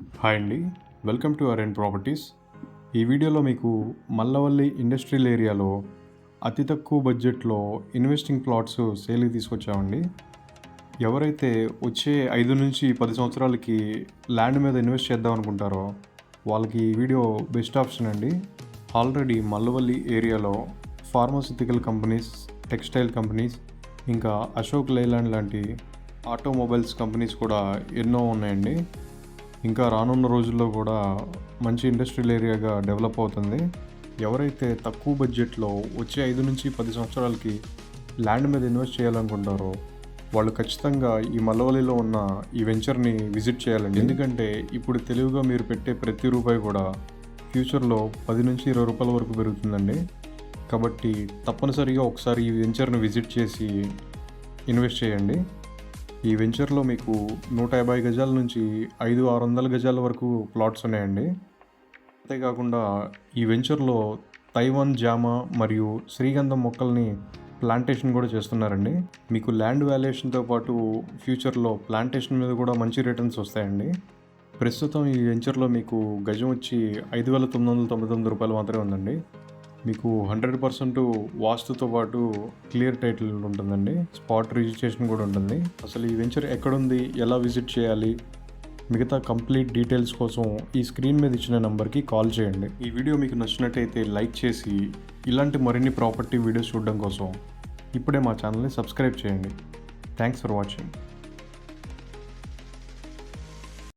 Hi అండి, welcome to aren't properties. ఈ వీడియోలో మీకు మల్లవల్లి ఇండస్ట్రియల్ ఏరియాలో అతి తక్కువ బడ్జెట్లో ఇన్వెస్టింగ్ ప్లాట్స్ సేల్కి తీసుకొచ్చామండి. ఎవరైతే వచ్చే 5 నుంచి 10 సంవత్సరాలకి ల్యాండ్ మీద ఇన్వెస్ట్ చేద్దాం అనుకుంటారో వాళ్ళకి ఈ వీడియో బెస్ట్ ఆప్షన్ అండి. ఆల్రెడీ మల్లవల్లి ఏరియాలో ఫార్మాసిటికల్ కంపెనీస్, టెక్స్టైల్ కంపెనీస్, ఇంకా అశోక్ లైలాండ్ లాంటి ఆటోమొబైల్స్ కంపెనీస్ కూడా ఎన్నో ఉన్నాయండి. ఇంకా రానున్న రోజుల్లో కూడా మంచి ఇండస్ట్రియల్ ఏరియాగా డెవలప్ అవుతుంది. ఎవరైతే తక్కువ బడ్జెట్లో వచ్చే 5 నుంచి 10 సంవత్సరాలకి ల్యాండ్ మీద ఇన్వెస్ట్ చేయాలనుకుంటారో వాళ్ళు ఖచ్చితంగా ఈ మల్లవల్లిలో ఉన్న ఈ వెంచర్ని విజిట్ చేయాలండి. ఎందుకంటే ఇప్పుడు తెలివిగా మీరు పెట్టే ప్రతి రూపాయి కూడా ఫ్యూచర్లో 10 నుంచి 20 రూపాయల వరకు పెరుగుతుందండి. కాబట్టి తప్పనిసరిగా ఒకసారి ఈ వెంచర్ని విజిట్ చేసి ఇన్వెస్ట్ చేయండి. ఈ వెంచర్లో మీకు 150 గజాల నుంచి 500-600 గజాల వరకు ప్లాట్స్ ఉన్నాయండి. అంతేకాకుండా ఈ వెంచర్లో తైవాన్ జామ మరియు శ్రీగంధం మొక్కల్ని ప్లాంటేషన్ కూడా చేస్తున్నారండి. మీకు ల్యాండ్ వాల్యుయేషన్తో పాటు ఫ్యూచర్లో ప్లాంటేషన్ మీద కూడా మంచి రిటర్న్స్ వస్తాయండి. ప్రస్తుతం ఈ వెంచర్లో మీకు గజం వచ్చి 5,999 రూపాయలు మాత్రమే ఉందండి. మీకు 100% వాస్తుతో పాటు క్లియర్ టైటిల్ ఉంటుందండి. స్పాట్ రిజిస్ట్రేషన్ కూడా ఉంటుంది. అసలు ఈ వెంచర్ ఎక్కడుంది, ఎలా విజిట్ చేయాలి, మిగతా కంప్లీట్ డీటెయిల్స్ కోసం ఈ స్క్రీన్ మీద ఇచ్చిన నెంబర్కి కాల్ చేయండి. ఈ వీడియో మీకు నచ్చినట్టయితే లైక్ చేసి ఇలాంటి మరిన్ని ప్రాపర్టీ వీడియోస్ చూడడం కోసం ఇప్పుడే మా ఛానల్ని సబ్స్క్రైబ్ చేయండి. Thanks for watching.